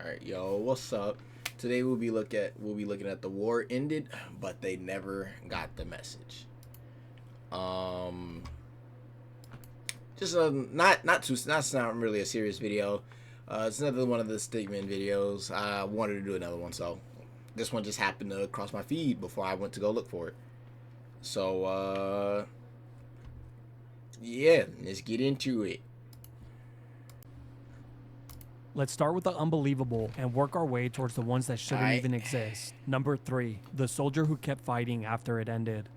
All right, yo, what's up? Today we'll be looking at the war ended, but they never got the message. Just not really a serious video. It's another one of the statement videos. I wanted to do another one, so this one just happened to cross my feed before I went to go look for it. So yeah, let's get into it. Let's start with the unbelievable and work our way towards the ones that shouldn't even exist. Number 3, the soldier who kept fighting after it ended.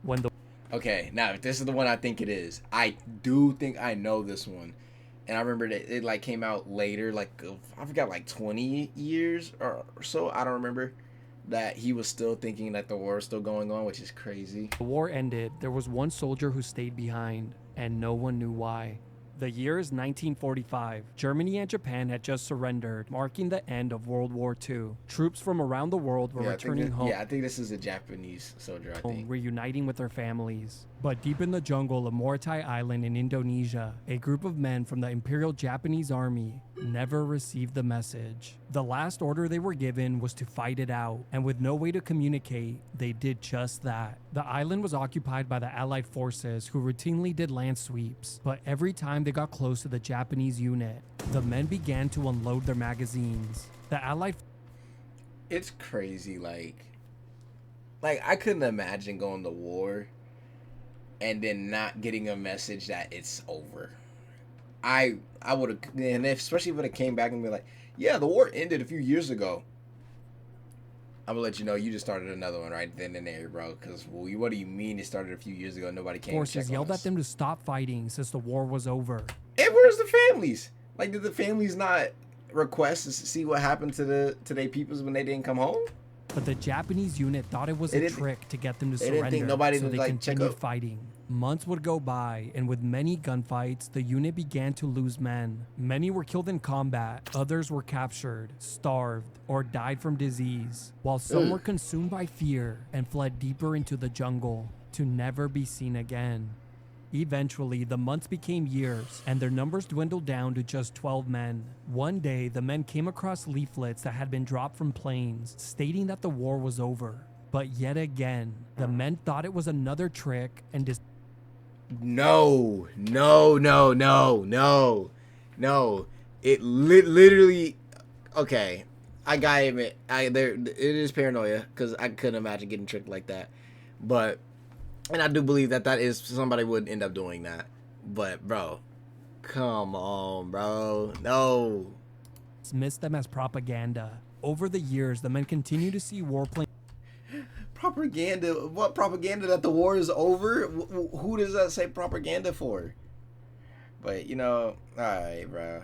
Okay, now if this is the one I think it is, I do think I know this one, and I remember that it like came out later, like I forgot, like 20 years or so. I don't remember that he was still thinking that the war was still going on, which is crazy. The war ended, there was one soldier who stayed behind, and no one knew why. The year is 1945. Germany and Japan had just surrendered, marking the end of World War II. Troops from around the world were returning home. Yeah, I think this is a Japanese soldier, I think. Reuniting with their families. But deep in the jungle of Morotai Island in Indonesia, a group of men from the Imperial Japanese Army never received the message. The last order they were given was to fight it out, and with no way to communicate, they did just that. The island was occupied by the Allied forces who routinely did land sweeps, but every time they got close to the Japanese unit, the men began to unload their magazines. The Allied... It's crazy, like I couldn't imagine going to war and then not getting a message that it's over. I would have, and especially if it came back and be like, yeah, the war ended a few years ago. I'm gonna let you know you just started another one right then and there, bro. Because what do you mean it started a few years ago? Nobody came. Forces yelled at them to stop fighting since the war was over. And where's the families? Like, did the families not request to see what happened to their peoples when they didn't come home? But the Japanese unit thought it was a trick to get them to surrender, didn't think nobody so would, they like, continued fighting. Months would go by, and with many gunfights, the unit began to lose men. Many were killed in combat, others were captured, starved, or died from disease, while some were consumed by fear and fled deeper into the jungle to never be seen again. Eventually, the months became years, and their numbers dwindled down to just 12 men. One day, the men came across leaflets that had been dropped from planes, stating that the war was over. But yet again, the men thought it was another trick and No. It literally. Okay, I gotta admit, it is paranoia because I couldn't imagine getting tricked like that. But, and I do believe that is somebody would end up doing that. But bro, come on, bro, no. dismissed them as propaganda. Over the years, the men continued to see warplanes. Propaganda? What propaganda? That the war is over? Who does that say propaganda for? But you know, alright, bro.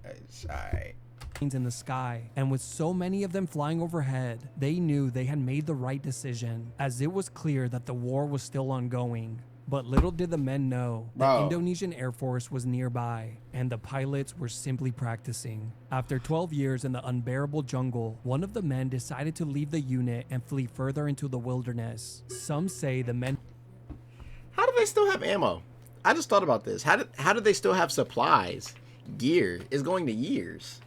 It's alright. In the sky, and with so many of them flying overhead, they knew they had made the right decision, as it was clear that the war was still ongoing. But little did the men know, the Indonesian Air Force was nearby, and the pilots were simply practicing. After 12 years in the unbearable jungle, one of the men decided to leave the unit and flee further into the wilderness. Some say the men... How do they still have ammo? I just thought about this. How do they still have supplies? Gear is going to years.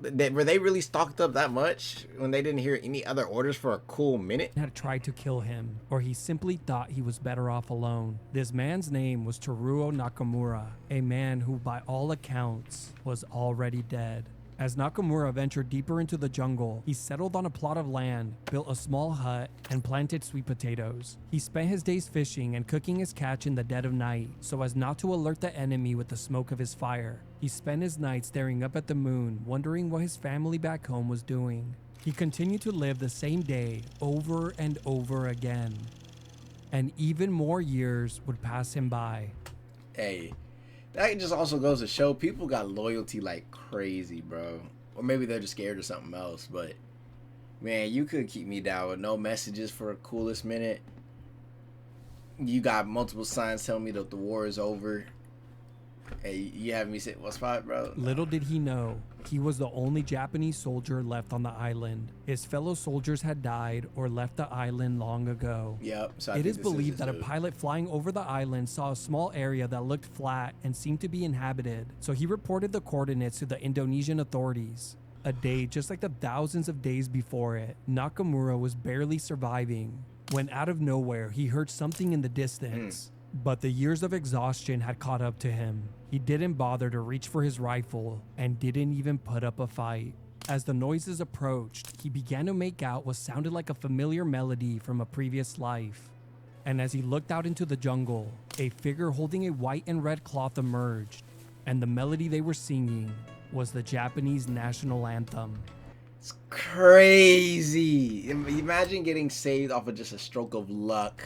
Were they really stocked up that much when they didn't hear any other orders for a cool minute? Had tried to kill him, or he simply thought he was better off alone. This man's name was Teruo Nakamura, a man who by all accounts was already dead. As Nakamura ventured deeper into the jungle, he settled on a plot of land, built a small hut, and planted sweet potatoes. He spent his days fishing and cooking his catch in the dead of night, so as not to alert the enemy with the smoke of his fire. He spent his night staring up at the moon, wondering what his family back home was doing. He continued to live the same day over and over again. And even more years would pass him by. Hey, that just also goes to show people got loyalty like crazy, bro. Or maybe they're just scared of something else, but man, you could keep me down with no messages for a coolest minute. You got multiple signs telling me that the war is over. Hey, you have me sit what spot, bro? Little did he know, he was the only Japanese soldier left on the island. His fellow soldiers had died or left the island long ago. Yep. So it is believed that a pilot flying over the island saw a small area that looked flat and seemed to be inhabited, so he reported the coordinates to the Indonesian authorities. A day just like the thousands of days before it. Nakamura was barely surviving when out of nowhere he heard something in the distance. But the years of exhaustion had caught up to him. He didn't bother to reach for his rifle and didn't even put up a fight. As the noises approached, he began to make out what sounded like a familiar melody from a previous life. And as he looked out into the jungle, a figure holding a white and red cloth emerged, and the melody they were singing was the Japanese national anthem. It's crazy. Imagine getting saved off of just a stroke of luck.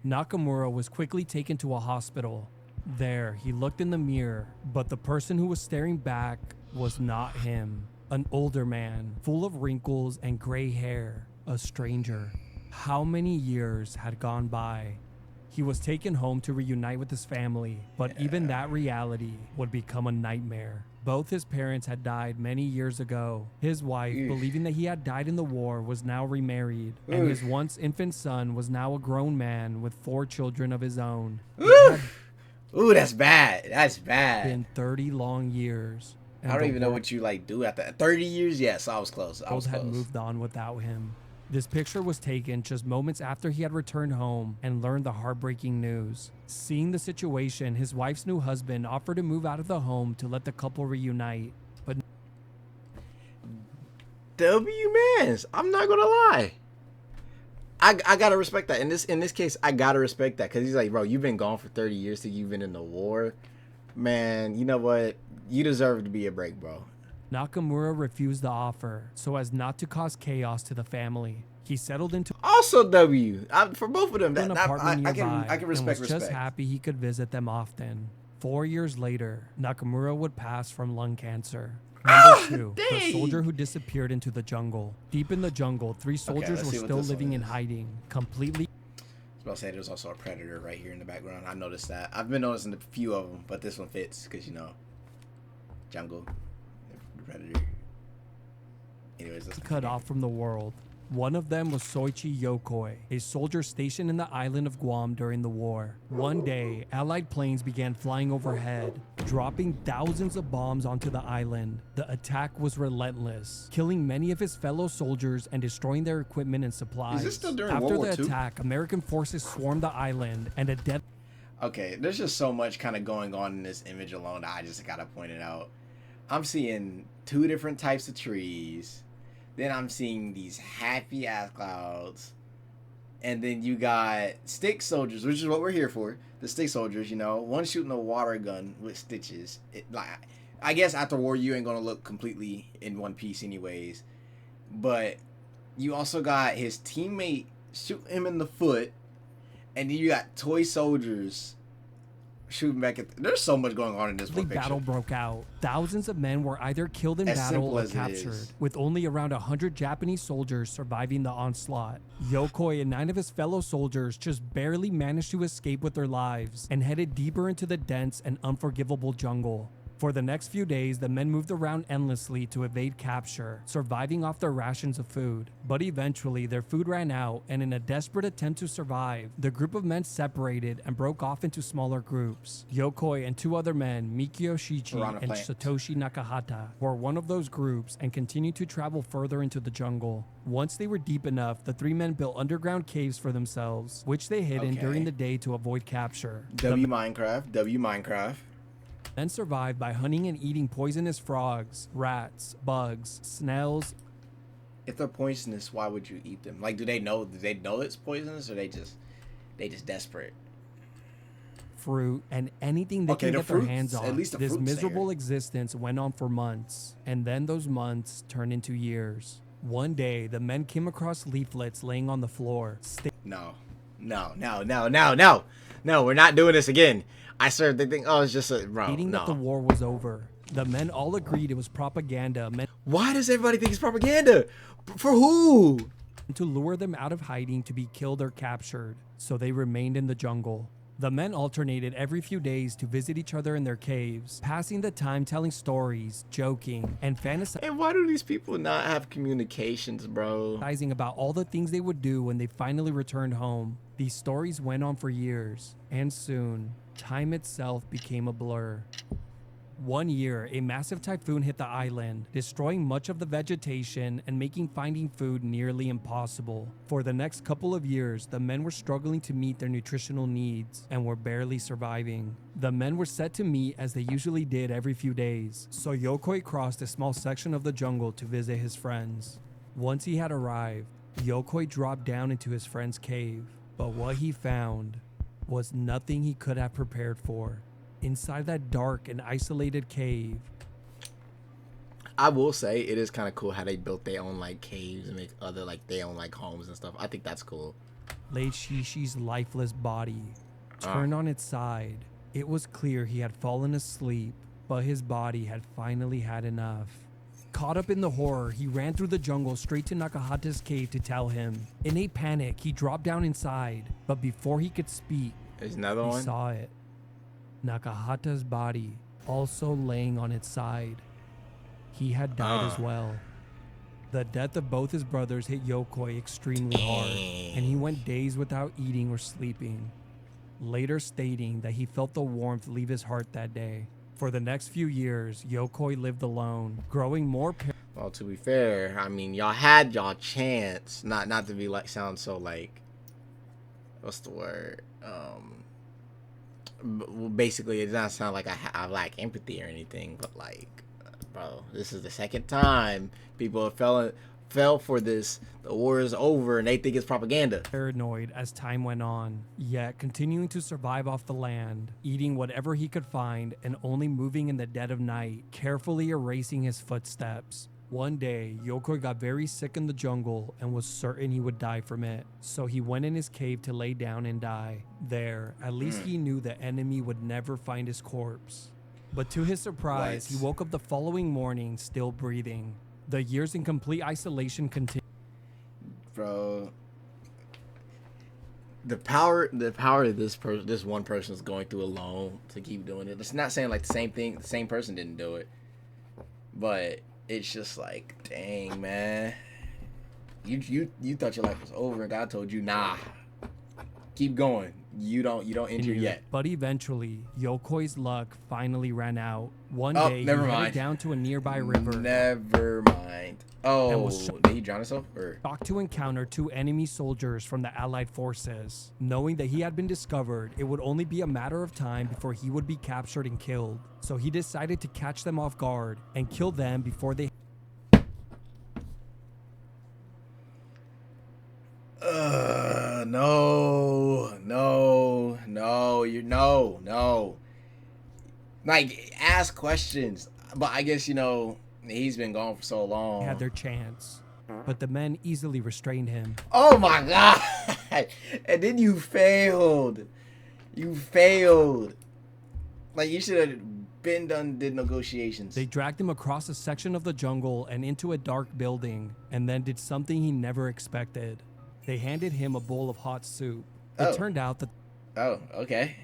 Nakamura was quickly taken to a hospital. There, he looked in the mirror, but the person who was staring back was not him. An older man, full of wrinkles and gray hair, a stranger. How many years had gone by? He was taken home to reunite with his family, but even that reality would become a nightmare. Both his parents had died many years ago. His wife, believing that he had died in the war, was now remarried, and his once infant son was now a grown man with 4 children of his own. Ooh, that's bad. That's bad. Been 30 long years. I don't even know what you do after 30 years. Yes, I was close. Both had moved on without him. This picture was taken just moments after he had returned home and learned the heartbreaking news. Seeing the situation, his wife's new husband offered to move out of the home to let the couple reunite. But W-Mans, I'm not gonna lie. I gotta respect that. In this case, I gotta respect that, because he's like, bro, you've been gone for 30 years till you've been in the war. Man, you know what? You deserve to be a break, bro. Nakamura refused the offer so as not to cause chaos to the family. He settled into also for both of them. an apartment I nearby can respect. and was just happy he could visit them often. 4 years later, Nakamura would pass from lung cancer. Number 2, the soldier who disappeared into the jungle. Deep in the jungle, 3 soldiers were still living in hiding, completely. I was about to say there's also a predator right here in the background. I noticed that. I've been noticing a few of them, but this one fits because, you know, jungle, predator. Anyways, let's cut off from the world. One of them was Soichi Yokoi, a soldier stationed in the island of Guam during the war. One day, Allied planes began flying overhead, dropping thousands of bombs onto the island. The attack was relentless, killing many of his fellow soldiers and destroying their equipment and supplies. Is this still during After World War the II? attack, American forces swarmed the island, and a death. Okay, there's just so much kind of going on in this image alone that I just gotta point it out. I'm seeing 2 different types of trees. Then I'm seeing these happy ass clouds. And then you got stick soldiers, which is what we're here for. The stick soldiers, you know. One shooting a water gun with stitches. I guess after war you ain't gonna look completely in one piece anyways. But you also got his teammate shoot him in the foot. And then you got toy soldiers shooting back at. There's so much going on in this one picture. Battle broke out. Thousands of men were either killed in battle or captured, with only around 100 Japanese soldiers surviving the onslaught. Yokoi and 9 of his fellow soldiers just barely managed to escape with their lives and headed deeper into the dense and unforgivable jungle. For the next few days, the men moved around endlessly to evade capture, surviving off their rations of food. But eventually, their food ran out, and in a desperate attempt to survive, the group of men separated and broke off into smaller groups. Yokoi and 2 other men, Mikio Shichi and Satoshi Nakahata, were one of those groups and continued to travel further into the jungle. Once they were deep enough, the 3 men built underground caves for themselves, which they hid in during the day to avoid capture. Minecraft. Then survived by hunting and eating poisonous frogs, rats, bugs, snails. If they're poisonous, why would you eat them? Like, do they know it's poisonous, or they just desperate? Fruit and anything they can get their hands on. At least this miserable existence went on for months, and then those months turned into years. One day, the men came across leaflets laying on the floor. No, we're not doing this again. I started to think, it's just a bro. Stating that the war was over. The men all agreed it was propaganda. Why does everybody think it's propaganda? For who? To lure them out of hiding to be killed or captured. So they remained in the jungle. The men alternated every few days to visit each other in their caves, passing the time telling stories, joking, and fantasizing. And why do these people not have communications, bro? About all the things they would do when they finally returned home. These stories went on for years, and soon, time itself became a blur. One year, a massive typhoon hit the island, destroying much of the vegetation and making finding food nearly impossible. For the next couple of years, the men were struggling to meet their nutritional needs and were barely surviving. The men were set to meet as they usually did every few days, so Yokoi crossed a small section of the jungle to visit his friends. Once he had arrived, Yokoi dropped down into his friend's cave, but what he found was nothing he could have prepared for. Inside that dark and isolated cave, I will say it is kind of cool how they built their own like caves and make other like their own like homes and stuff. I think that's cool. lay Shishi's lifeless body. Turned on its side, it was clear he had fallen asleep, but his body had finally had enough. Caught up in the horror, he ran through the jungle straight to Nakahata's cave to tell him. In a panic, he dropped down inside, but before he could speak, There's another he one. saw it. Nakahata's body, also laying on its side. He had died as well. The death of both his brothers hit Yokoi extremely hard, and he went days without eating or sleeping, later stating that he felt the warmth leave his heart that day. For the next few years, Yokoi lived alone, growing more Well, to be fair, I mean, y'all had y'all chance. Not to be like sound so like, what's the word? Well, basically, it does not sound like I lack empathy or anything, but like, bro, this is the second time people fell for this. The war is over, and they think it's propaganda. paranoid as time went on, yet continuing to survive off the land, eating whatever he could find and only moving in the dead of night, carefully erasing his footsteps. One day, Yokoi got very sick in the jungle and was certain he would die from it, so he went in his cave to lay down and die. There, at least he knew the enemy would never find his corpse. But to his surprise, he woke up the following morning still breathing. The years in complete isolation continued. Bro, the power that this one person is going through alone to keep doing it. It's not saying like the same person didn't do it, but it's just like, dang, man, you thought your life was over, and God told you, nah, keep going. You don't end here yet. But eventually, Yokoi's luck finally ran out. One Oh, day, he never headed mind. down to a nearby river. Never mind. Oh, did he drown himself? Or Shocked to encounter two enemy soldiers from the Allied forces. Knowing that he had been discovered, it would only be a matter of time before he would be captured and killed. So he decided to catch them off guard and kill them before they... no. Like, ask questions. But I guess, he's been gone for so long. had their chance. But the men easily restrained him. Oh my God. And then you failed. Like, you should have did negotiations. They dragged him across a section of the jungle and into a dark building, and then did something he never expected. They handed him a bowl of hot soup. It turned out that... Oh, okay.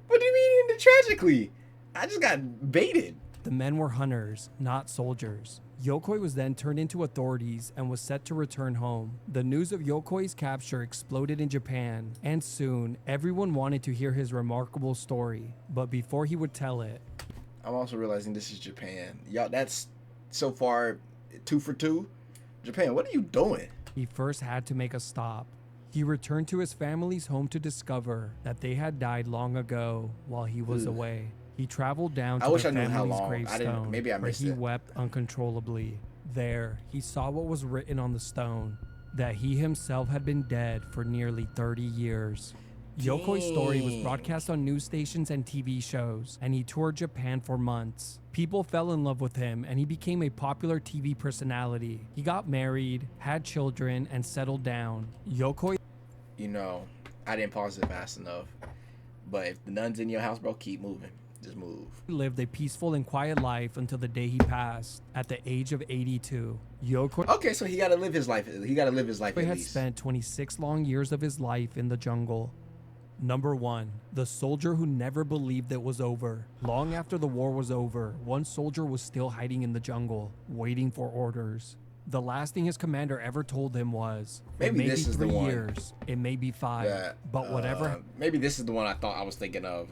What do you mean ended tragically? I just got baited. the men were hunters, not soldiers. Yokoi was then turned into authorities and was set to return home. The news of Yokoi's capture exploded in Japan, and soon everyone wanted to hear his remarkable story. But before he would tell it, I'm also realizing this is Japan. Y'all, that's so far 2 for 2. Japan, what are you doing? he first had to make a stop. He returned to his family's home to discover that they had died long ago while he was away. He traveled down to their family's gravestone, Maybe I where missed he it. wept uncontrollably. There, he saw what was written on the stone, that he himself had been dead for nearly 30 years. Yokoi's story was broadcast on news stations and TV shows, and he toured Japan for months. People fell in love with him, and he became a popular TV personality. He got married, had children, and settled down. Yokoi You know, I didn't pause it fast enough. But if the nun's in your house, bro, keep moving. Just move. lived a peaceful and quiet life until the day he passed, at the age of 82. Yokoi Okay, so he gotta live his life. He gotta live his life at had least. spent 26 long years of his life in the jungle. Number 1, the soldier who never believed it was over. Long after the war was over, one soldier was still hiding in the jungle, waiting for orders. The last thing his commander ever told him was, Maybe it may this be is the 3 one years, it may be 5, but whatever. Maybe this is the one I thought I was thinking of.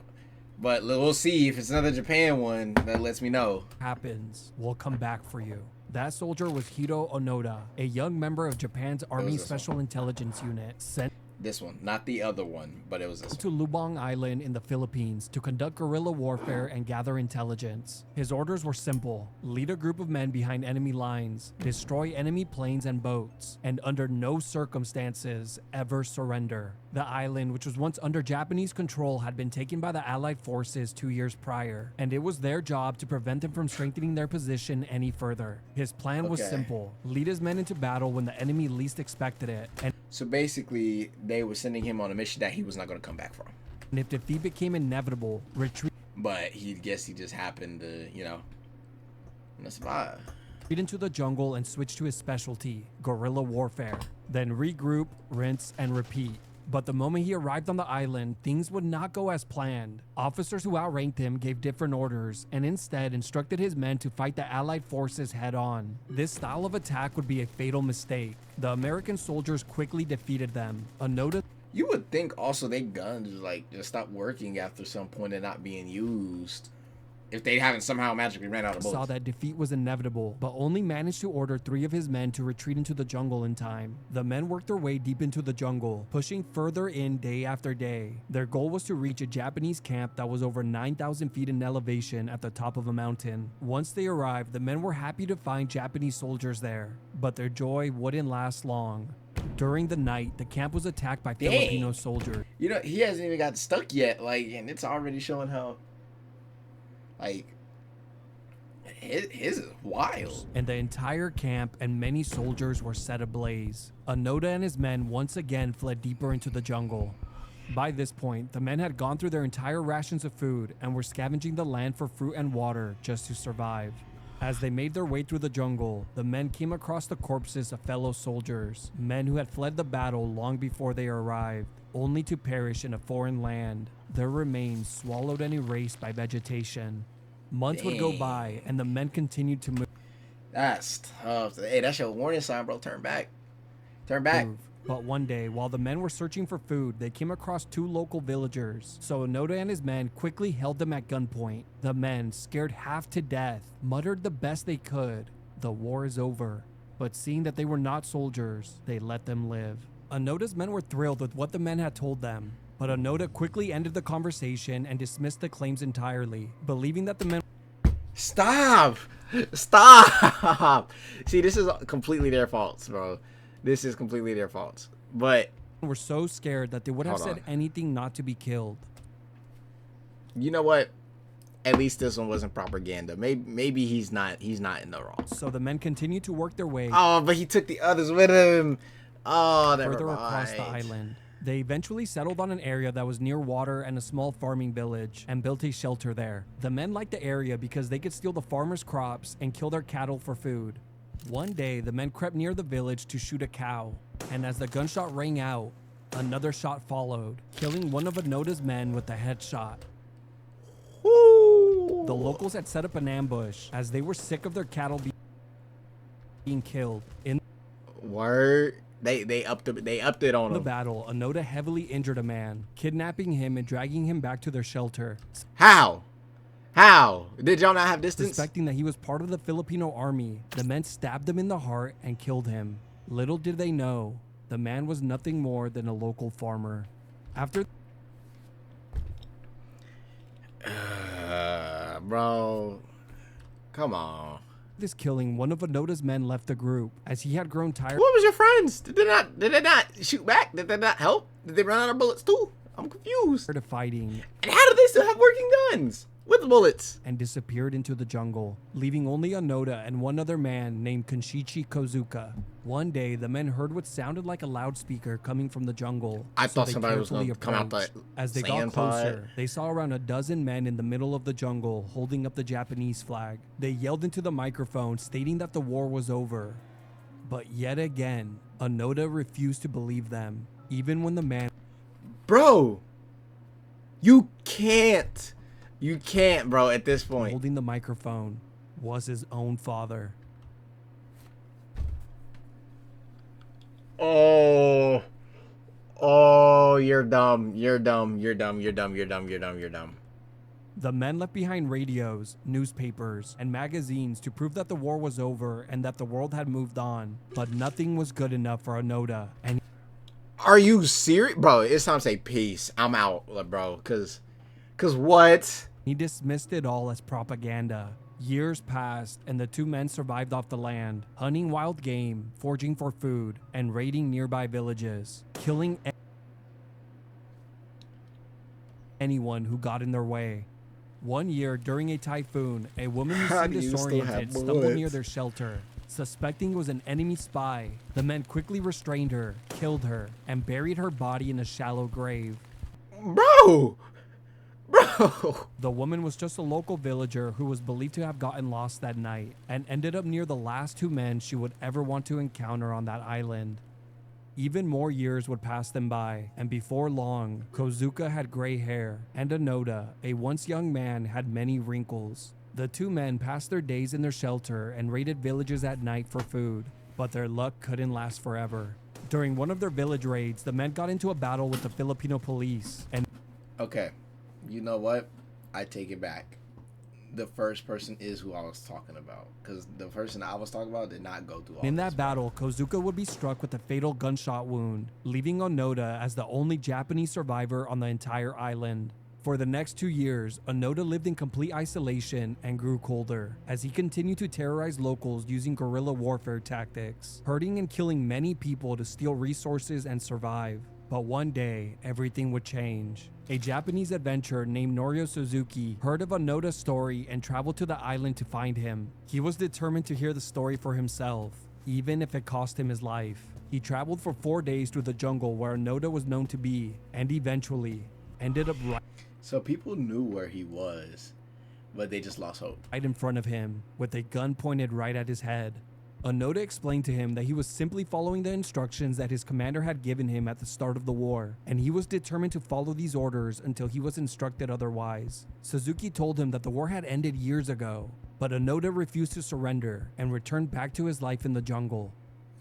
But we'll see if it's another Japan one that lets me know. happens, we'll come back for you. That soldier was Hiro Onoda, a young member of Japan's Army Special Intelligence Unit sent This one, not the other one, but it was this to one. Lubang Island in the Philippines to conduct guerrilla warfare and gather intelligence. His orders were simple: lead a group of men behind enemy lines, destroy enemy planes and boats, and under no circumstances ever surrender. The island, which was once under Japanese control, had been taken by the Allied forces 2 years prior, and it was their job to prevent them from strengthening their position any further. His plan was simple: lead his men into battle when the enemy least expected it, and So basically, they were sending him on a mission that he was not going to come back from. if defeat became inevitable, retreat But he just happened to, survive. into the jungle and switch to his specialty, guerrilla warfare. Then regroup, rinse, and repeat. But the moment he arrived on the island, things would not go as planned. Officers who outranked him gave different orders, and instead instructed his men to fight the Allied forces head on. This style of attack would be a fatal mistake. The American soldiers quickly defeated them. Onoda You would think also they guns just stop working after some point and not being used. If they haven't somehow magically ran out of bullets. saw that defeat was inevitable, but only managed to order 3 of his men to retreat into the jungle in time. The men worked their way deep into the jungle, pushing further in day after day. Their goal was to reach a Japanese camp that was over 9,000 feet in elevation at the top of a mountain. Once they arrived, the men were happy to find Japanese soldiers there, but their joy wouldn't last long. During the night, the camp was attacked by Filipino soldiers. He hasn't even got stuck yet, and it's already showing how, his is wild. And the entire camp and many soldiers were set ablaze. Onoda and his men once again fled deeper into the jungle. By this point, the men had gone through their entire rations of food and were scavenging the land for fruit and water just to survive. As they made their way through the jungle, the men came across the corpses of fellow soldiers, men who had fled the battle long before they arrived, only to perish in a foreign land, their remains swallowed and erased by vegetation. Months would go by, and the men continued to move. That's tough. Hey, that's your warning sign, bro. Turn back. Turn back. But one day, while the men were searching for food, they came across 2 local villagers. So Onoda and his men quickly held them at gunpoint. The men, scared half to death, muttered the best they could: "The war is over." But seeing that they were not soldiers, they let them live. Onoda's men were thrilled with what the men had told them. But Onoda quickly ended the conversation and dismissed the claims entirely, believing that the men Stop! Stop! See, this is completely their faults, bro. This is completely their faults. But were so scared that they would have said anything not to be killed. You know what? At least this one wasn't propaganda. Maybe he's not in the wrong. So the men continued to work their way. Oh, but he took the others with him. Oh, further across the island. They eventually settled on an area that was near water and a small farming village and built a shelter there. The men liked the area because they could steal the farmers' crops and kill their cattle for food. One day, the men crept near the village to shoot a cow, and as the gunshot rang out, another shot followed, killing one of Onoda's men with a headshot. Ooh. The locals had set up an ambush as they were sick of their cattle being killed. In Word. They upped it on the him. battle, Onoda heavily injured a man, kidnapping him and dragging him back to their shelter. How? Did y'all not have distance? Suspecting that he was part of the Filipino army, the men stabbed him in the heart and killed him. Little did they know, the man was nothing more than a local farmer. After bro, come on. this killing, one of Onoda's men left the group as he had grown tired. What was your friends? Did they not shoot back? Did they not help? Did they run out of bullets too? I'm confused. Of fighting. And how do they still have working guns with bullets? And disappeared into the jungle, leaving only Onoda and one other man named Kenshichi Kozuka. One day, the men heard what sounded like a loudspeaker coming from the jungle. I thought somebody was going to come out that As they got closer, they saw around a dozen men in the middle of the jungle holding up the Japanese flag. They yelled into the microphone, stating that the war was over. But yet again, Onoda refused to believe them, even when the man... Bro, you can't, bro, at this point. Holding the microphone was his own father. Oh, you're dumb. The men left behind radios, newspapers, and magazines to prove that the war was over and that the world had moved on. But nothing was good enough for Onoda, and Are you serious? Bro, it's time to say peace. I'm out, bro. Cause what? he dismissed it all as propaganda. Years passed, and the two men survived off the land, hunting wild game, foraging for food, and raiding nearby villages, killing anyone who got in their way. One year, during a typhoon, a woman who seemed disoriented stumbled near their shelter. Suspecting it was an enemy spy, the men quickly restrained her, killed her, and buried her body in a shallow grave. Bro! The woman was just a local villager who was believed to have gotten lost that night and ended up near the last two men she would ever want to encounter on that island. Even more years would pass them by, and before long, Kozuka had gray hair, and Onoda, a once young man, had many wrinkles. The two men passed their days in their shelter and raided villages at night for food, but their luck couldn't last forever. During one of their village raids, the men got into a battle with the Filipino police, and Okay, you know what? I take it back. The first person is who I was talking about, because the person I was talking about did not go through all in this, that battle, Kozuka would be struck with a fatal gunshot wound, leaving Onoda as the only Japanese survivor on the entire island. For the next 2 years, Onoda lived in complete isolation and grew colder, as he continued to terrorize locals using guerrilla warfare tactics, hurting and killing many people to steal resources and survive. But one day, everything would change. A Japanese adventurer named Norio Suzuki heard of Onoda's story and traveled to the island to find him. He was determined to hear the story for himself, even if it cost him his life. He traveled for 4 days through the jungle where Onoda was known to be, and eventually ended up So people knew where he was, but they just lost hope. right in front of him, with a gun pointed right at his head. Onoda explained to him that he was simply following the instructions that his commander had given him at the start of the war, and he was determined to follow these orders until he was instructed otherwise. Suzuki told him that the war had ended years ago, but Onoda refused to surrender and returned back to his life in the jungle.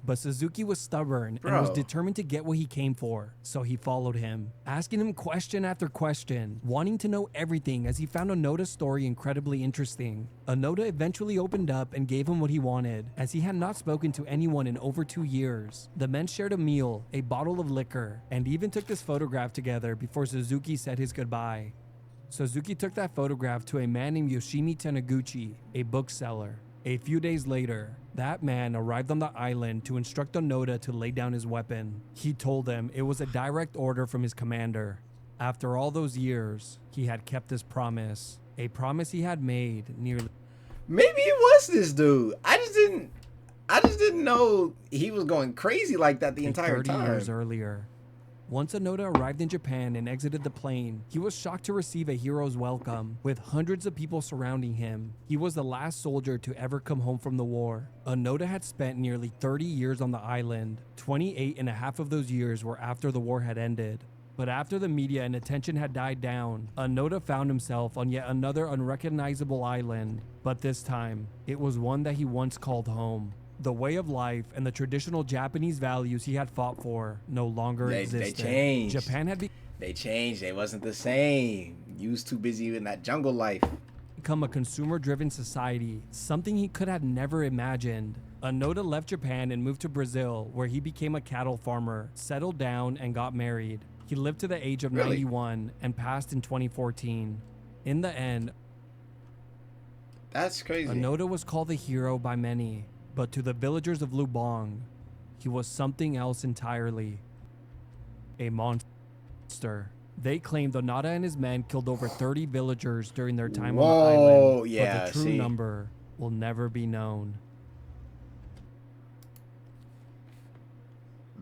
But Suzuki was stubborn and was determined to get what he came for, so he followed him, asking him question after question, wanting to know everything as he found Onoda's story incredibly interesting. Onoda eventually opened up and gave him what he wanted, as he had not spoken to anyone in over 2 years. The men shared a meal, a bottle of liquor, and even took this photograph together before Suzuki said his goodbye. Suzuki took that photograph to a man named Yoshimi Taniguchi, a bookseller. A few days later, that man arrived on the island to instruct Onoda to lay down his weapon. He told them it was a direct order from his commander. After all those years, he had kept his promise, a promise he had made nearly. Maybe it was this dude. I just didn't know he was going crazy like that the entire 30 time. years earlier. Once Onoda arrived in Japan and exited the plane, he was shocked to receive a hero's welcome, with hundreds of people surrounding him. He was the last soldier to ever come home from the war. Onoda had spent nearly 30 years on the island. 28 and a half of those years were after the war had ended. But after the media and attention had died down, Onoda found himself on yet another unrecognizable island. But this time, it was one that he once called home. The way of life and the traditional Japanese values he had fought for no longer existed. They changed. Japan had They changed. They wasn't the same. You was too busy in that jungle life. become a consumer-driven society, something he could have never imagined. Onoda left Japan and moved to Brazil, where he became a cattle farmer, settled down, and got married. He lived to the age of 91 and passed in 2014. In the end, That's crazy. Onoda was called the hero by many, but to the villagers of Lubang, he was something else entirely. A monster. They claimed Onoda and his men killed over 30 villagers during their time on the island, but the true number will never be known.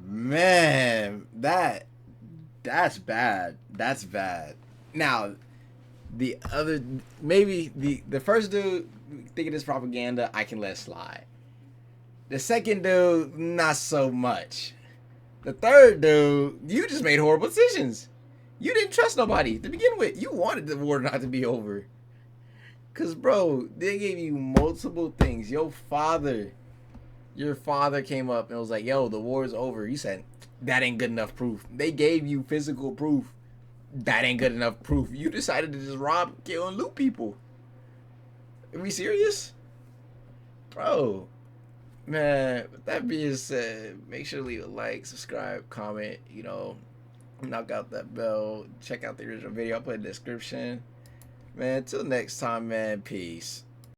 Man, that's bad. That's bad. Now, the other, maybe the first dude thinking it's propaganda, I can let slide. The second dude, not so much. The third dude, you just made horrible decisions. You didn't trust nobody to begin with. You wanted the war not to be over. Cause bro, they gave you multiple things. Your father came up and was like, yo, the war is over. You said, that ain't good enough proof. They gave you physical proof that ain't good enough proof. You decided to just rob, kill, and loot people. Are we serious? Bro, man, with that being said, make sure to leave a like, subscribe, comment, knock out that bell, check out the original video. I'll put in the description. Man, till next time, man, peace.